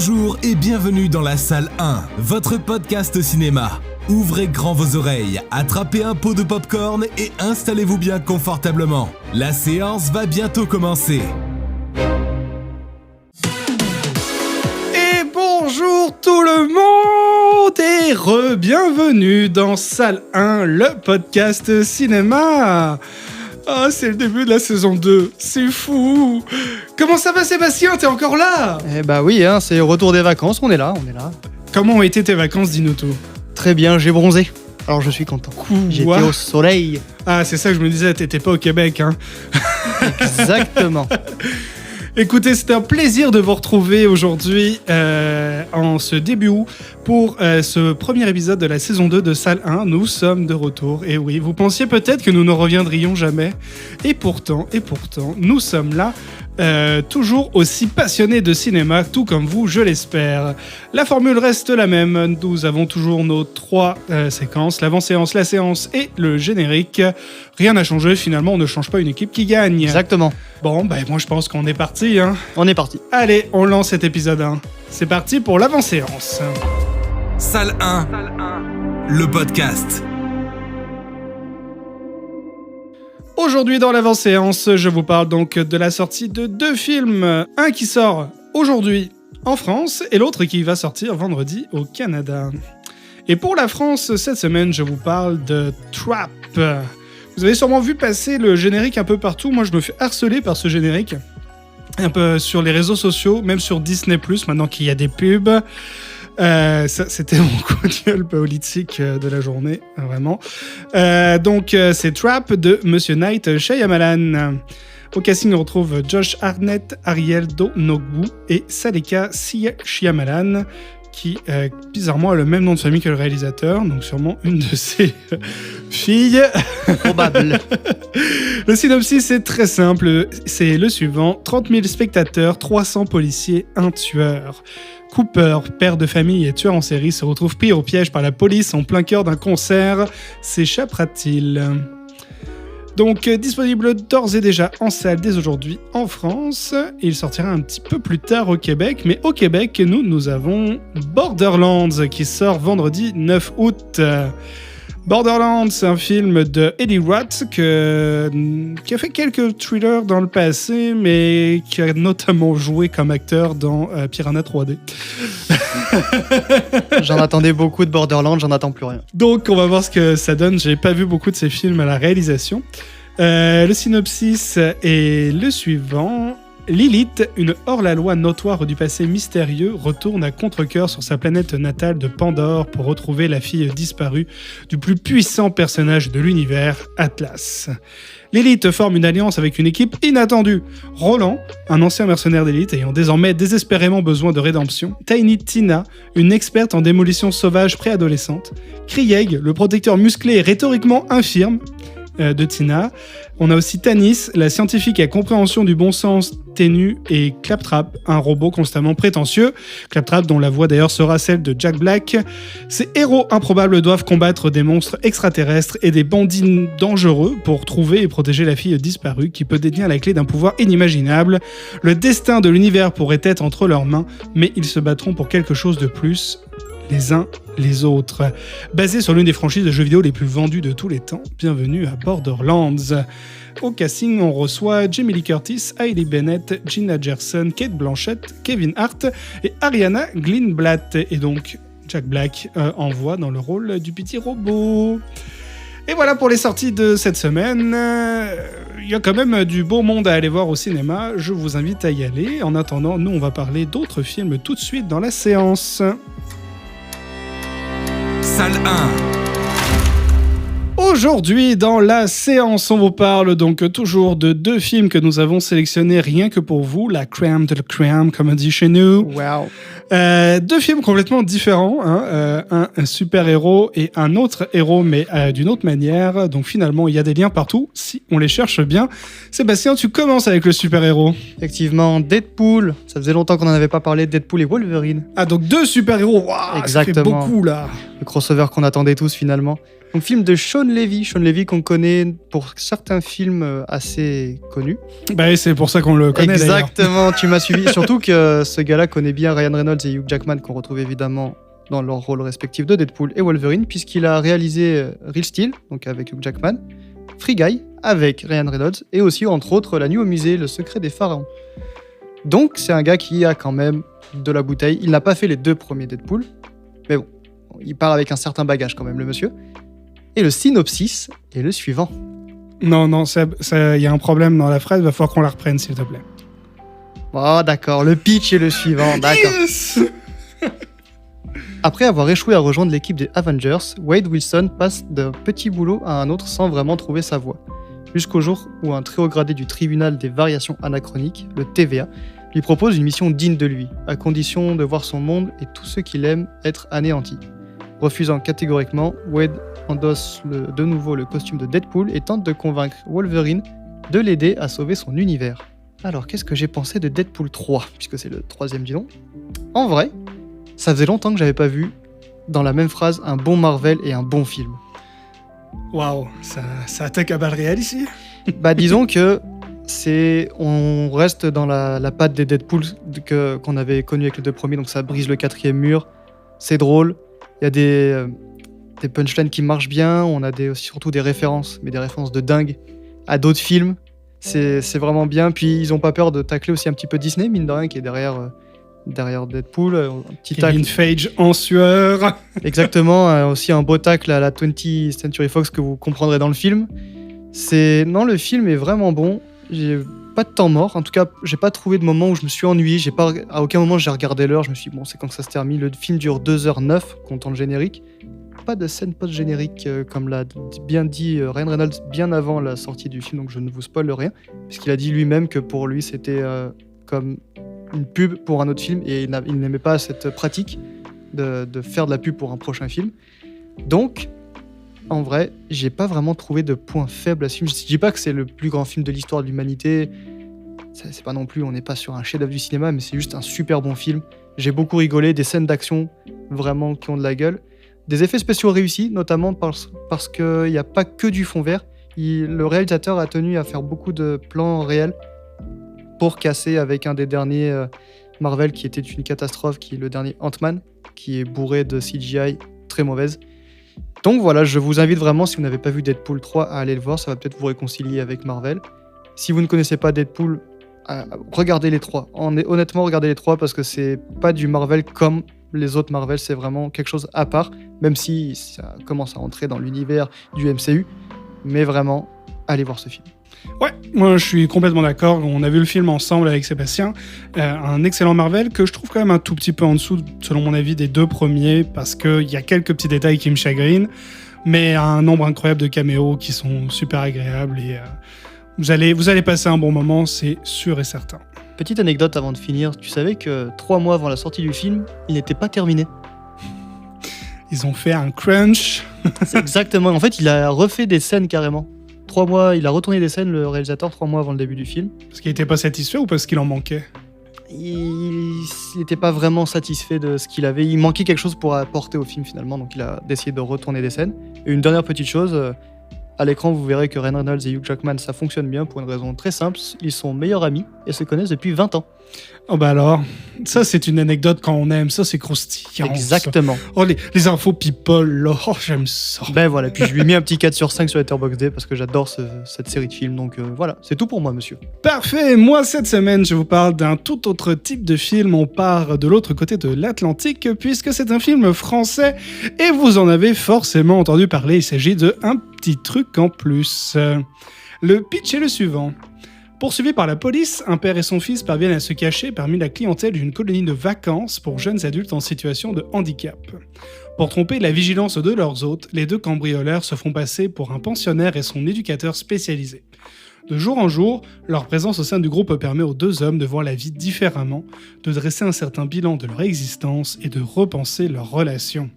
Bonjour et bienvenue dans la salle 1, votre podcast cinéma. Ouvrez grand vos oreilles, attrapez un pot de popcorn et installez-vous bien confortablement. La séance va bientôt commencer. Et bonjour tout le monde et re-bienvenue dans salle 1, le podcast cinéma. Ah, c'est le début de la saison 2, c'est fou. Comment ça va Sébastien, t'es encore là? Eh bah oui, hein, c'est le retour des vacances, on est là. Comment ont été tes vacances, dis-nous tout? Très bien, j'ai bronzé. Alors je suis content. J'étais au soleil. Ah, c'est ça que je me disais, t'étais pas au Québec, hein? Exactement. Écoutez, c'était un plaisir de vous retrouver aujourd'hui en ce début août pour ce premier épisode de la saison 2 de Salle 1. Nous sommes de retour. Et oui, vous pensiez peut-être que nous ne reviendrions jamais. Et pourtant, nous sommes là, toujours aussi passionnés de cinéma, tout comme vous, je l'espère. La formule reste la même. Nous avons toujours nos 3 séquences, l'avant-séance, la séance et le générique. Rien n'a changé, finalement, on ne change pas une équipe qui gagne. Exactement. Bon, moi je pense qu'on est parti, hein. On est parti. Allez, on lance cet épisode 1. C'est parti pour l'avant-séance. Salle 1, le podcast. Aujourd'hui dans l'avant-séance, je vous parle donc de la sortie de 2 films. Un qui sort aujourd'hui en France et l'autre qui va sortir vendredi au Canada. Et pour la France, cette semaine, je vous parle de Trap. Vous avez sûrement vu passer le générique un peu partout. Moi, je me fais harceler par ce générique. Un peu sur les réseaux sociaux, même sur Disney+, maintenant qu'il y a des pubs. Ça, c'était mon coup de gueule politique de la journée, vraiment. Donc, c'est Trap de Monsieur Night Shyamalan. Au casting, on retrouve Josh Hartnett, Ariel Donoghue et Saleka Shyamalan, qui, bizarrement, a le même nom de famille que le réalisateur, donc sûrement une de ses filles. Probable. Le synopsis est très simple, c'est le suivant. 30 000 spectateurs, 300 policiers, un tueur. Cooper, père de famille et tueur en série, se retrouve pris au piège par la police en plein cœur d'un concert. S'échappera-t-il ? Donc, disponible d'ores et déjà en salle dès aujourd'hui en France. Il sortira un petit peu plus tard au Québec. Mais au Québec, nous avons Borderlands qui sort vendredi 9 août. Borderlands, c'est un film de Eli Roth qui a fait quelques thrillers dans le passé, mais qui a notamment joué comme acteur dans Piranha 3D. J'en attendais beaucoup de Borderlands, j'en attends plus rien. Donc on va voir ce que ça donne. J'ai pas vu beaucoup de ces films à la réalisation. Le synopsis est le suivant. Lilith, une hors-la-loi notoire du passé mystérieux, retourne à contre-cœur sur sa planète natale de Pandore pour retrouver la fille disparue du plus puissant personnage de l'univers, Atlas. Lilith forme une alliance avec une équipe inattendue. Roland, un ancien mercenaire d'élite ayant désormais désespérément besoin de rédemption. Tiny Tina, une experte en démolition sauvage préadolescente. Krieg, le protecteur musclé et rhétoriquement infirme de Tina. On a aussi Tanis, la scientifique à compréhension du bon sens ténue, et Claptrap, un robot constamment prétentieux. Claptrap, dont la voix d'ailleurs sera celle de Jack Black. Ces héros improbables doivent combattre des monstres extraterrestres et des bandits dangereux pour trouver et protéger la fille disparue qui peut détenir la clé d'un pouvoir inimaginable. Le destin de l'univers pourrait être entre leurs mains, mais ils se battront pour quelque chose de plus, les uns les autres. Basé sur l'une des franchises de jeux vidéo les plus vendues de tous les temps, bienvenue à Borderlands. Au casting, on reçoit Jamie Lee Curtis, Hailey Bennett, Gina Gerson, Cate Blanchett, Kevin Hart et Ariana Greenblatt. Et donc, Jack Black en voix dans le rôle du petit robot. Et voilà pour les sorties de cette semaine. Il y a quand même du beau monde à aller voir au cinéma. Je vous invite à y aller. En attendant, nous, on va parler d'autres films tout de suite dans la séance. Salle 1. Aujourd'hui, dans la séance, on vous parle donc toujours de 2 films que nous avons sélectionnés rien que pour vous, la crème de la crème, comme on dit chez nous. Wow. 2 films complètement différents, hein. Un super-héros et un autre héros, mais d'une autre manière. Donc finalement, il y a des liens partout, si on les cherche bien. Sébastien, tu commences avec le super-héros. Effectivement, Deadpool. Ça faisait longtemps qu'on n'en avait pas parlé, Deadpool et Wolverine. Ah, donc 2 super-héros. Waouh, ça fait Exactement. beaucoup, là. Le crossover qu'on attendait tous finalement. Donc, film de Sean Levy. Sean Levy qu'on connaît pour certains films assez connus. Bah, c'est pour ça qu'on le connaît Exactement, d'ailleurs. tu m'as suivi. Surtout que ce gars-là connaît bien Ryan Reynolds et Hugh Jackman, qu'on retrouve évidemment dans leur rôle respectif de Deadpool et Wolverine, puisqu'il a réalisé Real Steel, donc avec Hugh Jackman, Free Guy, avec Ryan Reynolds, et aussi, entre autres, La Nuit au musée, Le secret des pharaons. Donc, c'est un gars qui a quand même de la bouteille. Il n'a pas fait les 2 premiers Deadpool, mais bon, il part avec un certain bagage quand même, le monsieur. Et le synopsis est le suivant. Non, il y a un problème dans la phrase, il va falloir qu'on la reprenne, s'il te plaît. Oh, d'accord, le pitch est le suivant, d'accord. Yes. Après avoir échoué à rejoindre l'équipe des Avengers, Wade Wilson passe d'un petit boulot à un autre sans vraiment trouver sa voie. Jusqu'au jour où un très haut gradé du tribunal des variations anachroniques, le TVA, lui propose une mission digne de lui, à condition de voir son monde et tout ce qu'il aime être anéanti. Refusant catégoriquement, Wade endosse de nouveau le costume de Deadpool et tente de convaincre Wolverine de l'aider à sauver son univers. Alors, qu'est-ce que j'ai pensé de Deadpool 3, puisque c'est le 3e du nom ? En vrai, ça faisait longtemps que j'avais pas vu, dans la même phrase, un bon Marvel et un bon film. Waouh, ça attaque à balles réelles ici. Bah, disons que on reste dans la patte des Deadpool qu'on avait connu avec les 2 premiers, donc ça brise le 4e mur, c'est drôle, il y a des punchlines qui marchent bien, on a surtout des références, mais des références de dingue à d'autres films, c'est vraiment bien, puis ils ont pas peur de tacler aussi un petit peu Disney, mine de rien, qui est derrière Deadpool, un petit Kevin tacle. Feige en sueur. Exactement, aussi un beau tacle à la 20th Century Fox que vous comprendrez dans le film. Non, le film est vraiment bon. J'ai pas de temps mort. En tout cas, j'ai pas trouvé de moment où je me suis ennuyé. À aucun moment j'ai regardé l'heure. Je me suis dit, bon, c'est quand que ça se termine. Le film dure 2h09, comptant le générique. Pas de scène post-générique, comme l'a bien dit Ryan Reynolds bien avant la sortie du film, donc je ne vous spoile rien. Puisqu'il a dit lui-même que pour lui, c'était comme une pub pour un autre film et il n'aimait pas cette pratique de faire de la pub pour un prochain film. Donc, en vrai, j'ai pas vraiment trouvé de point faible à ce film. Je dis pas que c'est le plus grand film de l'histoire de l'humanité. C'est pas non plus, on n'est pas sur un chef-d'œuvre du cinéma, mais c'est juste un super bon film. J'ai beaucoup rigolé, des scènes d'action vraiment qui ont de la gueule. Des effets spéciaux réussis, notamment parce qu'il n'y a pas que du fond vert. Le réalisateur a tenu à faire beaucoup de plans réels pour casser avec un des derniers Marvel qui était une catastrophe, qui est le dernier Ant-Man, qui est bourré de CGI très mauvaise. Donc voilà, je vous invite vraiment, si vous n'avez pas vu Deadpool 3, à aller le voir, ça va peut-être vous réconcilier avec Marvel. Si vous ne connaissez pas Deadpool, regardez les 3. Honnêtement, regardez les 3 parce que c'est pas du Marvel comme les autres Marvel, c'est vraiment quelque chose à part, même si ça commence à entrer dans l'univers du MCU. Mais vraiment, allez voir ce film. Ouais, moi je suis complètement d'accord. On a vu le film ensemble avec Sébastien. Un excellent Marvel que je trouve quand même un tout petit peu en dessous, selon mon avis, des 2 premiers, parce qu'il y a quelques petits détails qui me chagrinent, mais un nombre incroyable de caméos qui sont super agréables et vous allez passer un bon moment, c'est sûr et certain. Petite anecdote avant de finir, tu savais que 3 mois avant la sortie du film, il n'était pas terminé. Ils ont fait un crunch. C'est exactement. En fait, il a refait des scènes carrément. 3 mois, il a retourné des scènes, le réalisateur, 3 mois avant le début du film. Parce qu'il était pas satisfait ou parce qu'il en manquait ? Il n'était pas vraiment satisfait de ce qu'il avait. Il manquait quelque chose pour apporter au film finalement, donc il a décidé de retourner des scènes. Et une dernière petite chose, à l'écran, vous verrez que Ryan Reynolds et Hugh Jackman, ça fonctionne bien pour une raison très simple. Ils sont meilleurs amis et se connaissent depuis 20 ans. Oh bah alors, ça c'est une anecdote quand on aime, ça c'est croustillant. Exactement. Ça. Oh les infos people, là, oh, j'aime ça. Ben voilà, puis je lui ai mis un petit 4 sur 5 sur Letterboxd parce que j'adore cette série de films, donc voilà, c'est tout pour moi monsieur. Parfait, moi cette semaine je vous parle d'un tout autre type de film, on part de l'autre côté de l'Atlantique puisque c'est un film français et vous en avez forcément entendu parler, il s'agit de Un petit truc en plus. Le pitch est le suivant. Poursuivis par la police, un père et son fils parviennent à se cacher parmi la clientèle d'une colonie de vacances pour jeunes adultes en situation de handicap. Pour tromper la vigilance de leurs hôtes, les 2 cambrioleurs se font passer pour un pensionnaire et son éducateur spécialisé. De jour en jour, leur présence au sein du groupe permet aux 2 hommes de voir la vie différemment, de dresser un certain bilan de leur existence et de repenser leurs relations.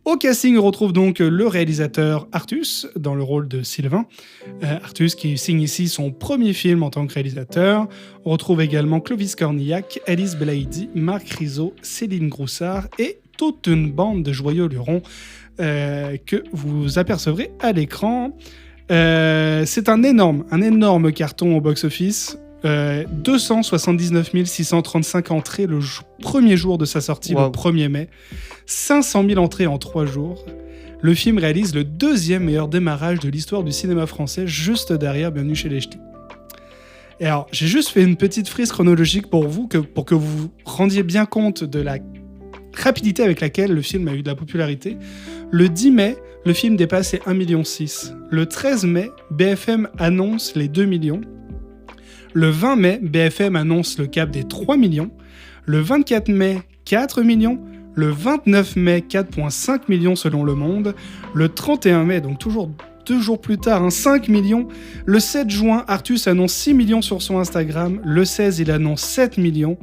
Au casting, on retrouve donc le réalisateur Artus, dans le rôle de Sylvain. Artus qui signe ici son premier film en tant que réalisateur. On retrouve également Clovis Cornillac, Alice Belaïdi, Marc Rizzo, Céline Groussard et toute une bande de joyeux lurons. que vous apercevrez à l'écran. C'est un énorme carton au box-office. 279 635 entrées le premier jour de sa sortie, le 1er mai. 500 000 entrées en 3 jours. Le film réalise le 2e meilleur démarrage de l'histoire du cinéma français, juste derrière Bienvenue chez les Ch'tis. Et alors, j'ai juste fait une petite frise chronologique pour vous, pour que vous vous rendiez bien compte de la rapidité avec laquelle le film a eu de la popularité. Le 10 mai, le film dépasse les 1,6 million. Le 13 mai, BFM annonce les 2 millions. Le 20 mai, BFM annonce le cap des 3 millions. Le 24 mai, 4 millions. Le 29 mai, 4,5 millions selon Le Monde. Le 31 mai, donc toujours 2 jours plus tard, 5 millions. Le 7 juin, Artus annonce 6 millions sur son Instagram. Le 16, il annonce 7 millions.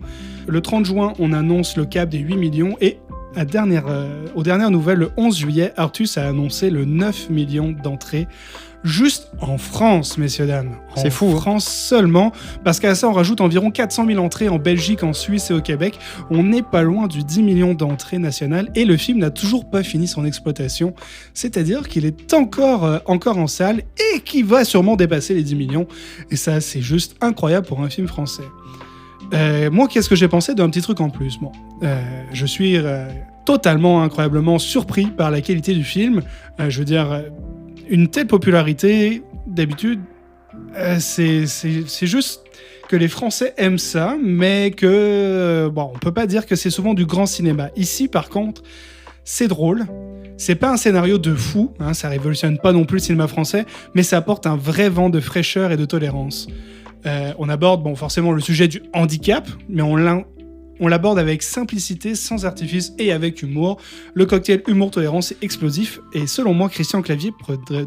Le 30 juin, on annonce le cap des 8 millions. Et aux dernières nouvelles, le 11 juillet, Artus a annoncé le 9 millions d'entrées. Juste en France, messieurs, dames. C'est fou. En France seulement, parce qu'à ça, on rajoute environ 400 000 entrées en Belgique, en Suisse et au Québec. On n'est pas loin du 10 millions d'entrées nationales et le film n'a toujours pas fini son exploitation. C'est-à-dire qu'il est encore en salle et qu'il va sûrement dépasser les 10 millions. Et ça, c'est juste incroyable pour un film français. Moi, qu'est-ce que j'ai pensé d'un petit truc en plus ? Je suis totalement, incroyablement surpris par la qualité du film. Je veux dire... Une telle popularité, d'habitude, c'est juste que les Français aiment ça, mais que on peut pas dire que c'est souvent du grand cinéma. Ici, par contre, c'est drôle. C'est pas un scénario de fou, ça révolutionne pas non plus le cinéma français, mais ça apporte un vrai vent de fraîcheur et de tolérance. On aborde forcément le sujet du handicap, mais on l'aborde avec simplicité, sans artifice et avec humour. Le cocktail humour-tolérance est explosif et selon moi, Christian Clavier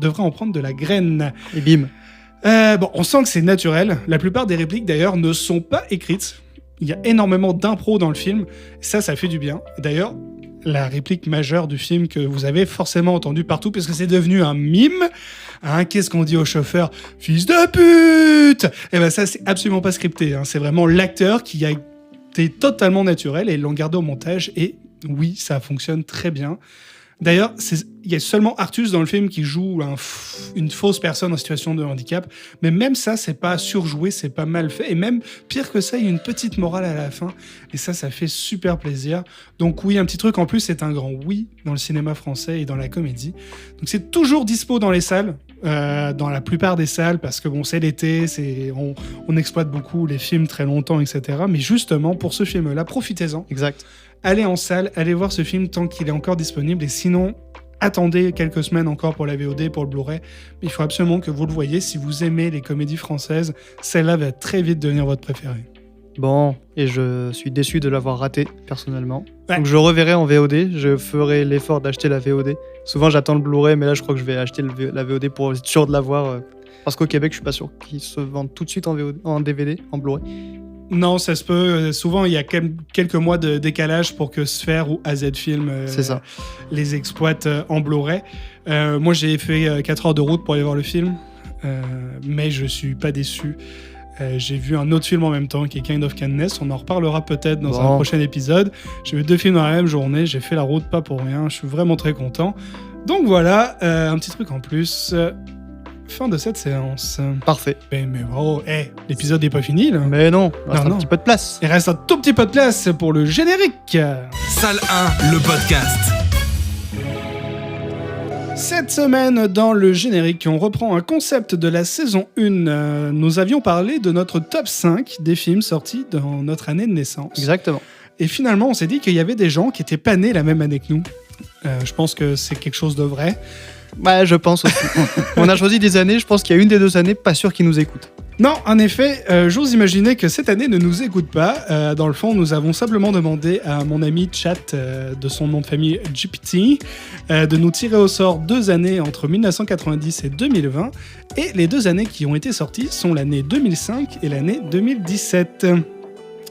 devrait en prendre de la graine. Et bim. On sent que c'est naturel. La plupart des répliques d'ailleurs ne sont pas écrites. Il y a énormément d'impro dans le film. Ça fait du bien. D'ailleurs, la réplique majeure du film que vous avez forcément entendue partout parce que c'est devenu un mime. Qu'est-ce qu'on dit au chauffeur ? Fils de pute ! Et ça, c'est absolument pas scripté. C'est vraiment l'acteur qui a totalement naturel et ils l'ont gardé au montage et oui, ça fonctionne très bien. D'ailleurs, il y a seulement Artus dans le film qui joue une fausse personne en situation de handicap, mais même ça, c'est pas surjoué, c'est pas mal fait et même pire que ça, il y a une petite morale à la fin et ça fait super plaisir. Donc oui, un petit truc en plus, c'est un grand oui dans le cinéma français et dans la comédie. Donc c'est toujours dispo dans les salles. Dans la plupart des salles parce que c'est l'été, on exploite beaucoup les films très longtemps, etc. Mais justement pour ce film-là, profitez-en. Exact. Allez en salle, allez voir ce film tant qu'il est encore disponible et sinon attendez quelques semaines encore pour la VOD, pour le Blu-ray. Mais il faut absolument que vous le voyez si vous aimez les comédies françaises. Celle-là va très vite devenir votre préférée. Bon, et je suis déçu de l'avoir raté, personnellement. Ouais. Donc je reverrai en VOD, je ferai l'effort d'acheter la VOD. Souvent j'attends le Blu-ray, mais là je crois que je vais acheter la VOD pour être sûr de l'avoir. Parce qu'au Québec, je suis pas sûr qu'ils se vendent tout de suite en DVD, en Blu-ray. Non, ça se peut. Souvent, il y a quelques mois de décalage pour que Sphere ou AZ Film les exploitent en Blu-ray. Moi, j'ai fait 4 heures de route pour aller voir le film, mais je suis pas déçu. J'ai vu un autre film en même temps qui est Kind of Kindness, on en reparlera peut-être dans un prochain épisode. J'ai vu 2 films dans la même journée, j'ai fait la route pas pour rien, je suis vraiment très content. Donc voilà, un petit truc en plus. Fin de cette séance. Parfait. Mais l'épisode n'est pas fini là. Mais non, il reste un petit peu de place. Il reste un tout petit peu de place pour le générique. Salle 1, le podcast. Cette semaine, dans le générique, on reprend un concept de la saison 1. Nous avions parlé de notre top 5 des films sortis dans notre année de naissance. Exactement. Et finalement, on s'est dit qu'il y avait des gens qui n'étaient pas nés la même année que nous. Je pense que c'est quelque chose de vrai. Je pense aussi. On a choisi des années, je pense qu'il y a une des 2 années, pas sûr qu'ils nous écoutent. Non, en effet, j'ose imaginer que cette année ne nous écoute pas. Dans le fond, nous avons simplement demandé à mon ami Chat, de son nom de famille GPT, de nous tirer au sort 2 années entre 1990 et 2020. Et les 2 années qui ont été sorties sont l'année 2005 et l'année 2017.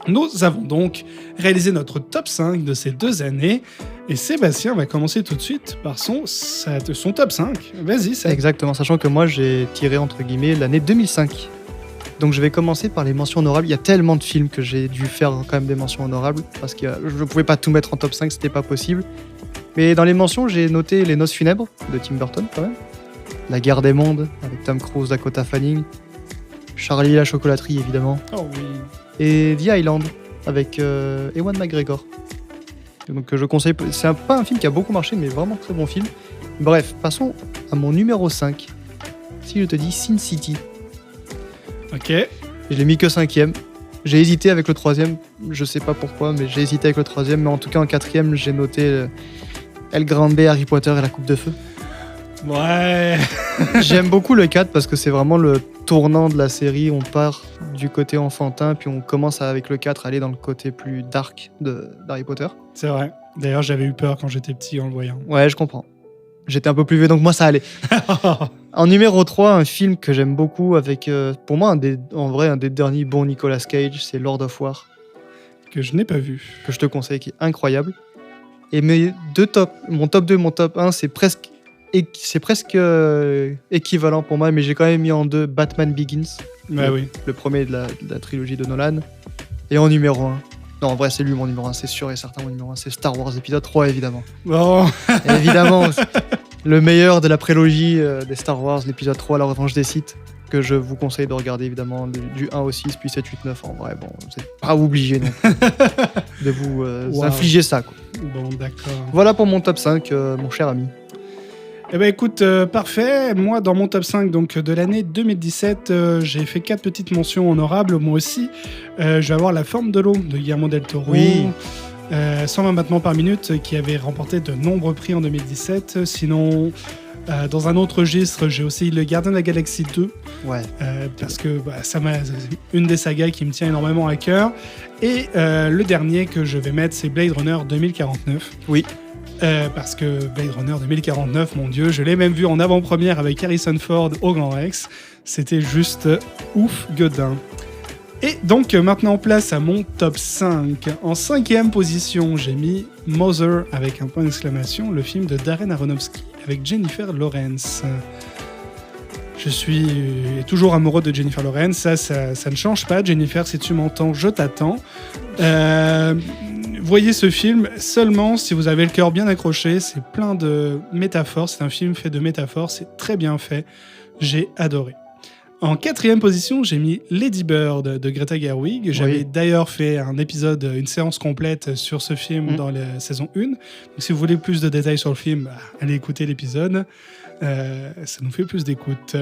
Nous avons donc réalisé notre top 5 de ces 2 années. Et Sébastien va commencer tout de suite par son top 5. Vas-y, Seb. Exactement, sachant que moi j'ai tiré entre guillemets l'année 2005. Donc je vais commencer par les mentions honorables. Il y a tellement de films que j'ai dû faire quand même des mentions honorables parce que je ne pouvais pas tout mettre en top 5, c'était pas possible. Mais dans les mentions, j'ai noté Les Noces funèbres de Tim Burton, quand même. La guerre des mondes, avec Tom Cruise, Dakota Fanning. Charlie et la chocolaterie, évidemment. Oh oui. Et The Island, avec Ewan McGregor. Donc je conseille, pas un film qui a beaucoup marché, mais vraiment très bon film. Bref, passons à mon numéro 5. Si je te dis Sin City. Ok. Je l'ai mis que 5ème. J'ai hésité avec le 3ème, je sais pas pourquoi, mais j'ai hésité avec le 3ème. Mais en tout cas, en 4ème, j'ai noté El Grande, Harry Potter et la Coupe de Feu. Ouais. J'aime beaucoup le 4 parce que c'est vraiment le tournant de la série. On part du côté enfantin, puis on commence avec le 4 à aller dans le côté plus dark d'Harry Potter. C'est vrai. D'ailleurs, j'avais eu peur quand j'étais petit en le voyant. Ouais, je comprends. J'étais un peu plus vieux, donc moi ça allait. En numéro 3, un film que j'aime beaucoup avec, pour moi, un des derniers bons Nicolas Cage, c'est Lord of War. Que je n'ai pas vu. Que je te conseille, qui est incroyable. Et mon top 2, mon top 1, c'est presque équivalent pour moi, mais j'ai quand même mis en 2 Batman Begins. Bah oui. Le premier de la trilogie de Nolan. Et en numéro 1. Non, en vrai, c'est lui mon numéro 1, c'est sûr et certain mon numéro 1. C'est Star Wars épisode 3, évidemment. Oh. Évidemment, le meilleur de la prélogie des Star Wars, l'épisode 3, La Revanche des Sith, que je vous conseille de regarder, évidemment, du 1 au 6, puis 7, 8, 9. En vrai, bon, vous n'êtes pas obligé non plus de vous infliger ça, quoi. Bon, d'accord. Voilà pour mon top 5, mon cher ami. Eh ben écoute, parfait. Moi, dans mon top 5 donc, de l'année 2017, j'ai fait 4 petites mentions honorables. Moi aussi, je vais avoir La Forme de l'eau de Guillermo del Toro. Oui. 120 battements par minute, qui avait remporté de nombreux prix en 2017. Sinon, dans un autre registre, j'ai aussi Le Gardien de la Galaxie 2. Ouais. Parce que c'est une des sagas qui me tient énormément à cœur. Et le dernier que je vais mettre, c'est Blade Runner 2049. Oui. Parce que Blade Runner 2049, mon Dieu, je l'ai même vu en avant-première avec Harrison Ford au Grand Rex. C'était juste ouf, godin. Et donc maintenant place à mon top 5. En 5e position, j'ai mis Mother avec un point d'exclamation, le film de Darren Aronofsky avec Jennifer Lawrence. Je suis toujours amoureux de Jennifer Lawrence, ça ne change pas. Jennifer, si tu m'entends, je t'attends. Voyez ce film seulement si vous avez le cœur bien accroché, c'est plein de métaphores, c'est un film fait de métaphores, c'est très bien fait, j'ai adoré. En 4e position, j'ai mis Lady Bird de Greta Gerwig. J'avais d'ailleurs fait une séance complète sur ce film dans la saison 1. Donc, si vous voulez plus de détails sur le film, allez écouter l'épisode. Ça nous fait plus d'écoute.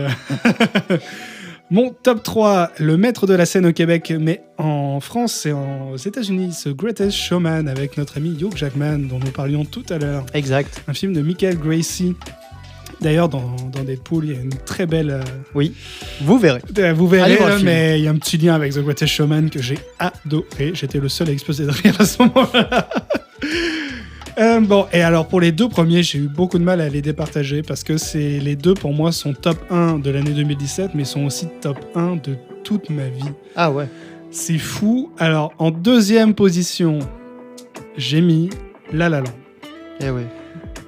Mon top 3, Le Maître de la scène au Québec, mais en France et aux États-Unis, The Greatest Showman avec notre ami Hugh Jackman, dont nous parlions tout à l'heure. Exact. Un film de Michael Gracie. D'ailleurs, dans Deadpool, il y a une très belle... Oui, vous verrez. Vous verrez, mais il y a un petit lien avec The Greatest Showman que j'ai adoré. J'étais le seul à exploser de rire à ce moment-là. Bon, et alors pour les 2 premiers, j'ai eu beaucoup de mal à les départager parce que les 2 pour moi sont top 1 de l'année 2017, mais sont aussi top 1 de toute ma vie. Ah ouais. C'est fou. Alors, en 2e position, j'ai mis La La Land. Eh ouais.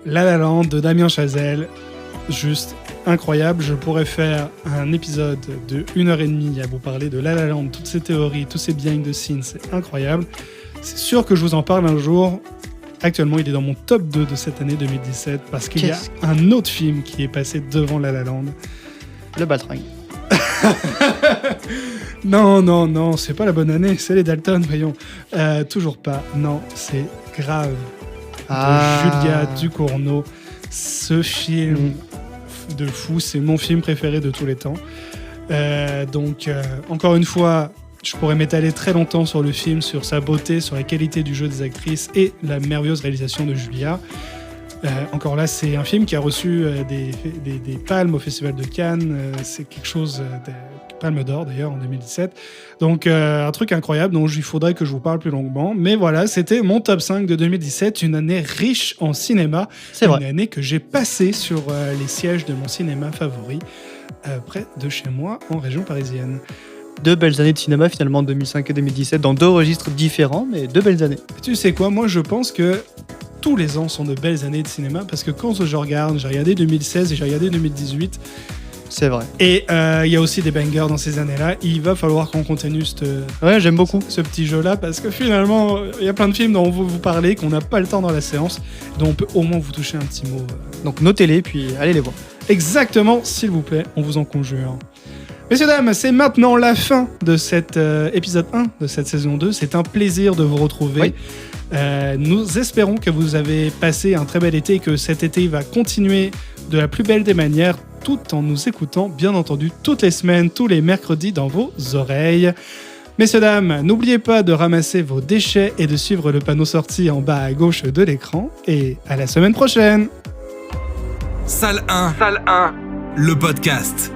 La La Land de Damien Chazelle. Juste incroyable, je pourrais faire un épisode de 1h30 à vous parler de La La Land, toutes ces théories, tous ces behind the scenes, c'est incroyable. C'est sûr que je vous en parle un jour. Actuellement, il est dans mon top 2 de cette année 2017 parce qu'il y a un autre film qui est passé devant La La Land. Le Baltringue. Non, c'est pas la bonne année, c'est les Dalton, voyons. Toujours pas, non, c'est Grave de Julia Ducournau. Ce film de fou, c'est mon film préféré de tous les temps. Donc, encore une fois, je pourrais m'étaler très longtemps sur le film, sur sa beauté, sur la qualité du jeu des actrices et la merveilleuse réalisation de Julia. Encore là, c'est un film qui a reçu des palmes au Festival de Cannes. C'est quelque chose... Palme d'Or d'ailleurs en 2017. Donc un truc incroyable dont il faudrait que je vous parle plus longuement. Mais voilà, c'était mon top 5 de 2017, une année riche en cinéma. C'est vrai. Une année que j'ai passée sur les sièges de mon cinéma favori, près de chez moi, en région parisienne. 2 belles années de cinéma finalement, 2005 et 2017, dans 2 registres différents, mais 2 belles années. Tu sais quoi, moi je pense que tous les ans sont de belles années de cinéma, parce que quand j'ai regardé 2016 et j'ai regardé 2018, C'est vrai. Et il y a aussi des bangers dans ces années-là. Il va falloir qu'on continue Ouais, j'aime beaucoup. ce petit jeu-là parce que finalement, il y a plein de films dont on veut vous parler, qu'on n'a pas le temps dans la séance, dont on peut au moins vous toucher un petit mot. Donc notez-les, puis allez les voir. Exactement, s'il vous plaît, on vous en conjure. Messieurs, dames, c'est maintenant la fin de cet épisode 1 de cette saison 2. C'est un plaisir de vous retrouver. Oui. Nous espérons que vous avez passé un très bel été et que cet été va continuer de la plus belle des manières, tout en nous écoutant, bien entendu, toutes les semaines, tous les mercredis dans vos oreilles. Messieurs, dames, n'oubliez pas de ramasser vos déchets et de suivre le panneau sorti en bas à gauche de l'écran. Et à la semaine prochaine. Salle 1, le podcast.